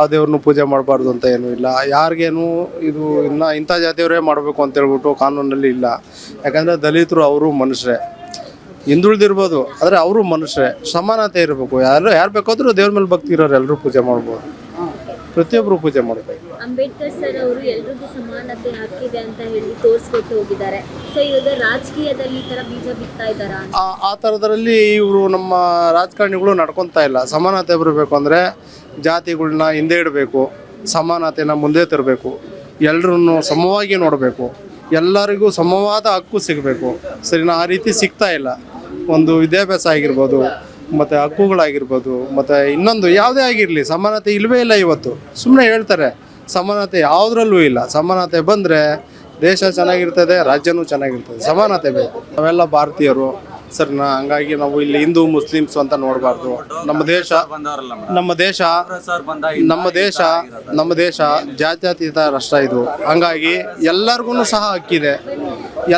ಆ ದೇವ್ರನ್ನು ಪೂಜೆ ಮಾಡಬಾರ್ದು ಅಂತ ಏನೂ ಇಲ್ಲ. ಯಾರಿಗೇನು ಇದು ಇನ್ನು ಇಂಥ ಜಾತಿಯವರೇ ಮಾಡಬೇಕು ಅಂತ ಹೇಳ್ಬಿಟ್ಟು ಕಾನೂನಲ್ಲಿ ಇಲ್ಲ. ಯಾಕಂದರೆ ದಲಿತರು ಅವರು ಮನುಷ್ಯರೇ, ಹಿಂದುಳಿದಿರ್ಬೋದು, ಆದರೆ ಅವರು ಮನುಷ್ಯರೇ, ಸಮಾನತೆ ಇರಬೇಕು. ಯಾರು ಬೇಕಾದರೂ ದೇವ್ರ ಮೇಲೆ ಭಕ್ತಿ ಇರೋರು ಎಲ್ಲರೂ ಪೂಜೆ ಮಾಡ್ಬೋದು, ಪ್ರತಿಯೊಬ್ಬರು ಪೂಜೆ ಮಾಡಬೇಕು. ಅಂಬೇಡ್ಕರ್ ಸರ್ ಅವರು ಎಲ್ರಿಗೂ ಸಮಾನತೆ ಹಕ್ಕಿದೆ ಅಂತ ಹೇಳಿ ತೋರಿಸ್ಕೊಟ್ಟು ಹೋಗಿದ್ದಾರೆ. ಸೊ ಇವಾಗ ರಾಜಕೀಯದಲ್ಲಿ ಈ ತರ ಬೀಜ ಬಿತ್ತಾ ಇದ್ದಾರಾ? ಆ ಥರದ್ರಲ್ಲಿ ಇವರು ನಮ್ಮ ರಾಜಕಾರಣಿಗಳು ನಡ್ಕೊತಾ ಇಲ್ಲ. ಸಮಾನತೆ ಬರಬೇಕು ಅಂದರೆ ಜಾತಿಗಳನ್ನ ಹಿಂದೆ ಇಡಬೇಕು, ಸಮಾನತೆನ ಮುಂದೆ ತರಬೇಕು, ಎಲ್ಲರನ್ನು ಸಮವಾಗಿ ನೋಡಬೇಕು, ಎಲ್ಲರಿಗೂ ಸಮವಾದ ಹಕ್ಕು ಸಿಗಬೇಕು. ಸರಿನಾ? ಆ ರೀತಿ ಸಿಗ್ತಾ ಇಲ್ಲ. ಒಂದು ವಿದ್ಯಾಭ್ಯಾಸ ಆಗಿರ್ಬೋದು, ಮತ್ತು ಹಕ್ಕುಗಳಾಗಿರ್ಬೋದು, ಮತ್ತು ಇನ್ನೊಂದು ಯಾವುದೇ ಆಗಿರಲಿ ಸಮಾನತೆ ಇಲ್ಲವೇ ಇಲ್ಲ. ಇವತ್ತು ಸುಮ್ಮನೆ ಹೇಳ್ತಾರೆ ಸಮಾನತೆ, ಯಾವುದ್ರಲ್ಲೂ ಇಲ್ಲ. ಸಮಾನತೆ ಬಂದರೆ ದೇಶ ಚೆನ್ನಾಗಿರ್ತದೆ, ರಾಜ್ಯನೂ ಚೆನ್ನಾಗಿರ್ತದೆ. ಸಮಾನತೆ ಬೇಕು. ನಾವೆಲ್ಲ ಭಾರತೀಯರು, ಸರಿನಾ? ಹಂಗಾಗಿ ನಾವು ಇಲ್ಲಿ ಹಿಂದೂ ಮುಸ್ಲಿಮ್ಸ್ ಅಂತ ನೋಡಬಾರ್ದು. ನಮ್ಮ ದೇಶ ಜಾತ್ಯತೀತ ರಾಷ್ಟ್ರ ಇದು. ಹಂಗಾಗಿ ಎಲ್ಲರಿಗೂ ಸಹ ಹಕ್ಕಿದೆ,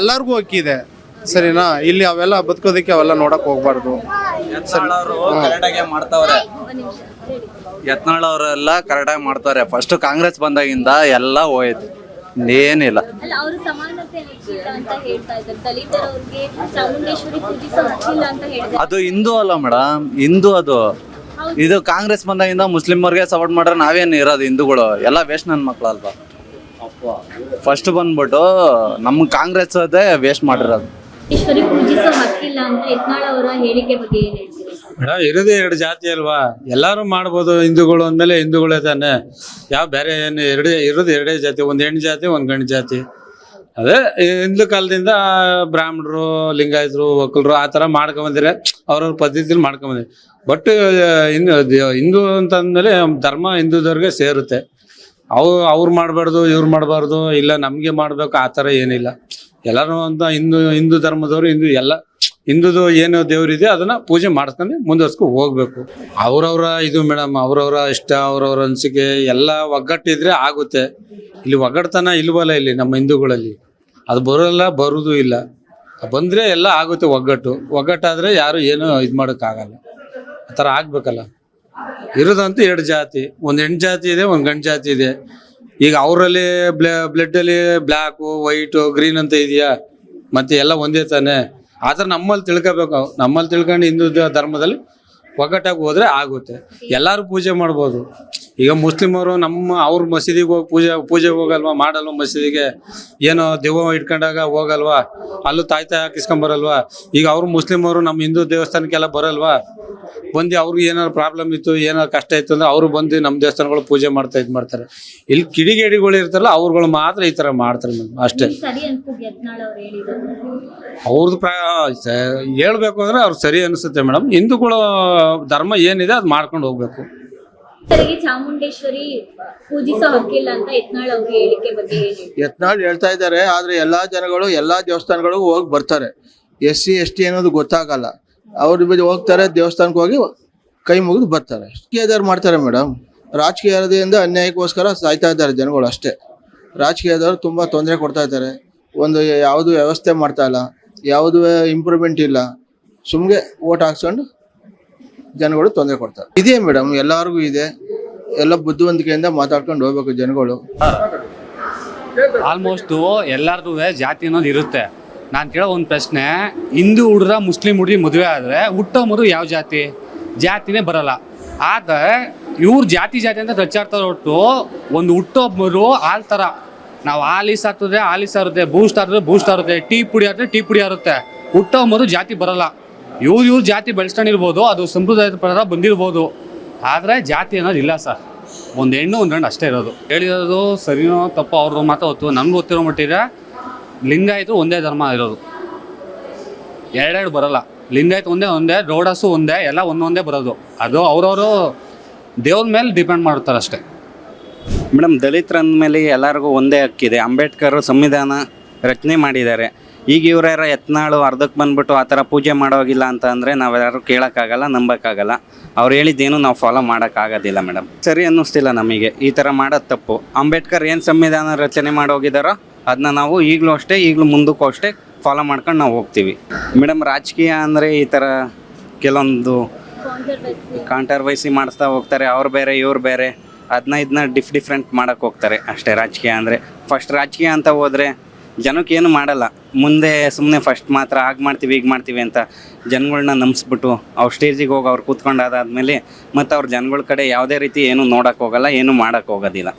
ಎಲ್ಲರಿಗೂ ಹಕ್ಕಿದೆ. ಸರಿನಾ? ಇಲ್ಲಿ ಅವೆಲ್ಲ ಬದುಕೋದಕ್ಕೆ ಅವೆಲ್ಲ ನೋಡಕ್ ಹೋಗ್ಬಾರ್ದು. ಯತ್ನಾಳ್ ಅವರೆಲ್ಲ ಕರೆಕ್ಟಾಗಿ ಮಾಡ್ತಾರೆ. ಫಸ್ಟ್ ಕಾಂಗ್ರೆಸ್ ಬಂದಾಗಿಂದ ಎಲ್ಲ ಹೋಯ್ತು, ಏನಿಲ್ಲ. ಅದು ಹಿಂದೂ ಅಲ್ಲ ಮೇಡಮ್, ಹಿಂದೂ ಅದು. ಇದು ಕಾಂಗ್ರೆಸ್ ಬಂದಾಗಿಂದ ಮುಸ್ಲಿಮರ್ಗೆ ಸಪೋರ್ಟ್ ಮಾಡ್ರೆ ನಾವೇನು ಇರೋದು ಹಿಂದೂಗಳು ಎಲ್ಲ ವೇಸ್ಟ್ ನನ್ನ ಮಕ್ಳು ಅಲ್ವಾ. ಫಸ್ಟ್ ಬಂದ್ಬಿಟ್ಟು ನಮ್ಮ ಕಾಂಗ್ರೆಸ್ ಅದೇ ವೇಸ್ಟ್ ಮಾಡಿರೋದು. ಇರೋದೇ ಎರಡು ಜಾತಿ ಅಲ್ವಾ, ಎಲ್ಲಾರು ಮಾಡ್ಬೋದು. ಹಿಂದೂಗಳು ಅಂದ್ಮೇಲೆ ಹಿಂದೂಗಳೇ ತಾನೆ, ಯಾವ ಬೇರೆ ಏನು ಇರೋದು ಎರಡೇ ಜಾತಿ, ಒಂದು ಹೆಣ್ಣು ಜಾತಿ ಒಂದು ಗಂಡು ಜಾತಿ. ಅದೇ ಹಿಂದ್ಲು ಕಾಲದಿಂದ ಬ್ರಾಹ್ಮಣರು, ಲಿಂಗಾಯತರು, ಒಕ್ಕಲರು ಆ ಥರ ಮಾಡ್ಕೊಂಬಂದಿರೆ, ಅವ್ರವ್ರ ಪದ್ಧತಿಲಿ ಮಾಡ್ಕೊಂಬಂದಿರಿ. ಬಟ್ ಹಿಂದೂ ಅಂತಂದ್ಮೇಲೆ ಧರ್ಮ ಹಿಂದೂದವ್ರಿಗೆ ಸೇರುತ್ತೆ. ಅವ್ರು ಮಾಡಬಾರ್ದು, ಇವ್ರು ಮಾಡಬಾರ್ದು, ಇಲ್ಲ ನಮಗೆ ಮಾಡಬೇಕು ಆ ಥರ ಏನಿಲ್ಲ. ಎಲ್ಲರೂ ಅಂತ ಹಿಂದೂ ಧರ್ಮದವರು ಹಿಂದೂದು ಏನು ದೇವ್ರಿದೆ ಅದನ್ನ ಪೂಜೆ ಮಾಡಿಸ್ಕೊಂಡು ಮುಂದುವರ್ಸ್ಕೊಂಡು ಹೋಗ್ಬೇಕು. ಅವ್ರವ್ರ ಇದು ಮೇಡಮ್, ಅವ್ರವ್ರ ಇಷ್ಟ, ಅವ್ರವ್ರ ಅನಿಸಿಕೆ ಎಲ್ಲ ಒಗ್ಗಟ್ಟಿದ್ರೆ ಆಗುತ್ತೆ. ಇಲ್ಲಿ ಒಗ್ಗಟ್ಟತನ ಇಲ್ವಲ್ಲ ಇಲ್ಲಿ ನಮ್ಮ ಹಿಂದೂಗಳಲ್ಲಿ, ಅದು ಬರೋದು ಇಲ್ಲ. ಬಂದರೆ ಎಲ್ಲ ಆಗುತ್ತೆ ಒಗ್ಗಟ್ಟಾದರೆ ಯಾರು ಏನು ಇದು ಮಾಡೋಕ್ಕಾಗಲ್ಲ. ಆ ಥರ ಆಗ್ಬೇಕಲ್ಲ. ಇರೋದಂತೂ ಎರಡು ಜಾತಿ, ಒಂದು ಹೆಣ್ಣು ಜಾತಿ ಇದೆ, ಒಂದು ಗಂಡು ಜಾತಿ ಇದೆ. ಈಗ ಅವರಲ್ಲಿ ಬ್ಲಡ್ಡಲ್ಲಿ ಬ್ಲ್ಯಾಕು, ವೈಟು, ಗ್ರೀನ್ ಅಂತ ಇದೆಯಾ, ಮತ್ತೆ ಎಲ್ಲ ಒಂದೇ ತಾನೆ. ಆ ಥರ ನಮ್ಮಲ್ಲಿ ತಿಳ್ಕೊಬೇಕು. ನಮ್ಮಲ್ಲಿ ತಿಳ್ಕೊಂಡು ಹಿಂದೂ ಧರ್ಮದಲ್ಲಿ ಒಗ್ಗಟ್ಟಾಗಿ ಹೋದರೆ ಆಗುತ್ತೆ. ಎಲ್ಲರೂ ಪೂಜೆ ಮಾಡ್ಬೋದು. ಈಗ ಮುಸ್ಲಿಮರು ಅವ್ರ ಮಸೀದಿಗೆ ಹೋಗಿ ಪೂಜೆಗೆ ಹೋಗಲ್ವಾ, ಮಾಡಲ್ವ ಮಸೀದಿಗೆ, ಏನೋ ದೆವ್ವ ಇಟ್ಕೊಂಡಾಗ ಹೋಗಲ್ವಾ, ಅಲ್ಲೂ ತಾಯ್ತ ಹಾಕಿಸ್ಕೊಂಬರಲ್ವಾ. ಈಗ ಅವರು ಮುಸ್ಲಿಮರು ನಮ್ಮ ಹಿಂದೂ ದೇವಸ್ಥಾನಕ್ಕೆಲ್ಲ ಬರಲ್ವಾ, ಬಂದು ಅವ್ರಿಗೆ ಏನಾದ್ರು ಪ್ರಾಬ್ಲಮ್ ಇತ್ತು, ಏನಾದ್ರು ಕಷ್ಟ ಇತ್ತು ಅಂದ್ರೆ ಅವರು ಬಂದು ನಮ್ಮ ದೇವಸ್ಥಾನಗಳು ಪೂಜೆ ಮಾಡ್ತಾರೆ. ಇಲ್ಲಿ ಕಿಡಿಗೇಡಿಗಳು ಇರ್ತಾರಲ್ಲ ಅವ್ರುಗಳು ಮಾತ್ರ ಈ ಥರ ಮಾಡ್ತಾರೆ ಮೇಡಮ್, ಅಷ್ಟೇ. ಅವ್ರದ್ದು ಹೇಳ್ಬೇಕು ಅಂದ್ರೆ ಅವ್ರು ಸರಿ ಅನಿಸುತ್ತೆ ಮೇಡಮ್. ಹಿಂದೂಗಳ ಧರ್ಮ ಏನಿದೆ ಅದು ಮಾಡ್ಕೊಂಡು ಹೋಗ್ಬೇಕು. ಚಾಮುಂಡೇಶ್ವರಿ ಪೂಜಿಸೋ ಹಕ್ಕಿಲ್ಲ ಅಂತ ಯತ್ನಾಳ್ ಅವರು ಹೇಳಿಕೆ ಬಗ್ಗೆ ಯತ್ನಾಳ್ ಹೇಳ್ತಾ ಇದ್ದಾರೆ. ಆದ್ರೆ ಎಲ್ಲಾ ಜನಗಳು ಎಲ್ಲಾ ದೇವಸ್ಥಾನಗಳಿಗೂ ಹೋಗಿ ಬರ್ತಾರೆ. SC ST ಅನ್ನೋದು ಗೊತ್ತಾಗಲ್ಲ. ಅವ್ರ ಬಗ್ಗೆ ಹೋಗ್ತಾರೆ, ದೇವಸ್ಥಾನಕ್ಕೆ ಹೋಗಿ ಕೈ ಮುಗಿದು ಬರ್ತಾರೆ. ರಾಜಕೀಯದವ್ರು ಮಾಡ್ತಾರೆ ಮೇಡಮ್. ರಾಜಕೀಯದಿಂದ ಅನ್ಯಾಯಕ್ಕೋಸ್ಕರ ಸಾಯ್ತಾ ಇದ್ದಾರೆ ಜನಗಳು ಅಷ್ಟೇ. ರಾಜಕೀಯದವರು ತುಂಬಾ ತೊಂದರೆ ಕೊಡ್ತಾ ಇದ್ದಾರೆ. ಒಂದು ಯಾವುದು ವ್ಯವಸ್ಥೆ ಮಾಡ್ತಾ ಇಲ್ಲ, ಯಾವುದು ಇಂಪ್ರೂವ್ಮೆಂಟ್ ಇಲ್ಲ. ಸುಮ್ಗೆ ಓಟ್ ಹಾಕ್ಸ್ಕೊಂಡು ಜನಗಳು ತೊಂದರೆ ಕೊಡ್ತಾರೆ. ಇದೇ ಮೇಡಮ್, ಎಲ್ಲರಿಗೂ ಇದೆ. ಎಲ್ಲ ಬುದ್ಧಿವಂತಿಕೆಯಿಂದ ಮಾತಾಡ್ಕೊಂಡು ಹೋಗ್ಬೇಕು ಜನಗಳು. ಆಲ್ಮೋಸ್ಟು ಎಲ್ಲರದು ಜಾತಿ ಅನ್ನೋದು ಇರುತ್ತೆ. ನಾನು ಕೇಳೋ ಒಂದು ಪ್ರಶ್ನೆ, ಹಿಂದೂ ಹುಡುಗ ಮುಸ್ಲಿಂ ಹುಡುಗಿ ಮದುವೆ ಆದರೆ ಹುಟ್ಟೋ ಮರು ಯಾವ ಜಾತಿನೇ ಬರಲ್ಲ. ಆದರೆ ಇವ್ರು ಜಾತಿ ಅಂತ ರಚ್ಚಾಡ್ತಾರೆ ಹೊರತು ಒಂದು ಹುಟ್ಟೋ ಮರು ಹಾಲು ಥರ. ನಾವು ಆಲಿಸ್ ಇರುತ್ತೆ, ಬೂಸ್ಟ್ ಇರುತ್ತೆ, ಟೀ ಪುಡಿ ಇರುತ್ತೆ. ಹುಟ್ಟೋ ಮರು ಜಾತಿ ಬರಲ್ಲ. ಇವ್ರು ಜಾತಿ ಬೆಳೆಸ್ಕೊಂಡಿರ್ಬೋದು, ಅದು ಸಂಪ್ರದಾಯದ ಪ್ರಕಾರ ಬಂದಿರ್ಬೋದು. ಆದರೆ ಜಾತಿ ಅನ್ನೋದು ಇಲ್ಲ ಸರ್. ಒಂದು ಹೆಣ್ಣು ಒಂದು ಗಂಡು ಅಷ್ಟೇ ಇರೋದು. ಹೇಳಿರೋದು ಸರಿನೋ ತಪ್ಪೋ ಅವ್ರದ್ದು ಮಾತ್ರ ಹೊತ್ತು. ನಮ್ಗೆ ಗೊತ್ತಿರೋ ಮಟ್ಟಿಗೆ ಲಿಂಗಾಯತು ಒಂದೇ ಧರ್ಮ ಇರೋದು, ಎರಡೆರಡು ಬರಲ್ಲ. ಲಿಂಗಾಯತ ಒಂದೇ, ಗೌಡಾಸು ಒಂದೇ, ಎಲ್ಲ ಒಂದೊಂದೇ ಬರೋದು. ಅದು ಅವ್ರವರು ದೇವ್ರ ಮೇಲೆ ಡಿಪೆಂಡ್ ಮಾಡ್ತಾರೆ ಅಷ್ಟೇ ಮೇಡಮ್. ದಲಿತರ ಅಂದಮೇಲೆ ಎಲ್ಲರಿಗೂ ಒಂದೇ ಹಕ್ಕಿದೆ. ಅಂಬೇಡ್ಕರ್ ಸಂವಿಧಾನ ರಚನೆ ಮಾಡಿದ್ದಾರೆ. ಈಗ ಇವರ್ಯಾರ ಯತ್ನಾಳು ಅರ್ಧಕ್ಕೆ ಬಂದ್ಬಿಟ್ಟು ಆ ಥರ ಪೂಜೆ ಮಾಡೋಗಿಲ್ಲ ಅಂತ ಅಂದರೆ ನಾವ್ಯಾರು ಕೇಳೋಕ್ಕಾಗಲ್ಲ, ನಂಬೋಕ್ಕಾಗಲ್ಲ. ಅವ್ರು ಹೇಳಿದ್ದೇನು ನಾವು ಫಾಲೋ ಮಾಡೋಕ್ಕಾಗೋದಿಲ್ಲ ಮೇಡಮ್. ಸರಿ ಅನ್ನಿಸ್ತಿಲ್ಲ ನಮಗೆ ಈ ಥರ ಮಾಡೋದು ತಪ್ಪು. ಅಂಬೇಡ್ಕರ್ ಏನು ಸಂವಿಧಾನ ರಚನೆ ಮಾಡೋಗಿದ್ದಾರೋ ಅದನ್ನ ನಾವು ಈಗಲೂ ಮುಂದಕ್ಕೂ ಅಷ್ಟೇ ಫಾಲೋ ಮಾಡ್ಕೊಂಡು ನಾವು ಹೋಗ್ತೀವಿ ಮೇಡಮ್. ರಾಜಕೀಯ ಅಂದರೆ ಈ ಥರ ಕೆಲವೊಂದು ಕಾಂಟ್ರವರ್ಸಿ ಮಾಡಿಸ್ತಾ ಹೋಗ್ತಾರೆ. ಅವ್ರು ಬೇರೆ ಇವ್ರು ಬೇರೆ ಅದನ್ನ ಇದನ್ನ ಡಿಫ್ರೆಂಟ್ ಮಾಡೋಕ್ಕೆ ಹೋಗ್ತಾರೆ ಅಷ್ಟೇ. ರಾಜಕೀಯ ಅಂದರೆ ಫಸ್ಟ್ ರಾಜಕೀಯ ಅಂತ ಹೋದರೆ ಜನಕ್ಕೇನು ಮಾಡಲ್ಲ, ಮುಂದೆ ಸುಮ್ಮನೆ ಫಸ್ಟ್ ಮಾತ್ರ ಆಗ ಮಾಡ್ತೀವಿ ಈಗ ಮಾಡ್ತೀವಿ ಅಂತ ಜನಗಳ್ನ ನಂಬಿಸ್ಬಿಟ್ಟು ಅವ್ರ ಸ್ಟೇಜಿಗೆ ಹೋಗಿ ಅವ್ರು ಕೂತ್ಕೊಂಡಾದಾದ್ಮೇಲೆ ಮತ್ತು ಅವ್ರ ಜನಗಳ ಕಡೆ ಯಾವುದೇ ರೀತಿ ಏನು ನೋಡೋಕ್ಕೆ ಹೋಗಲ್ಲ, ಏನು ಮಾಡೋಕ್ಕೆ ಹೋಗೋದಿಲ್ಲ.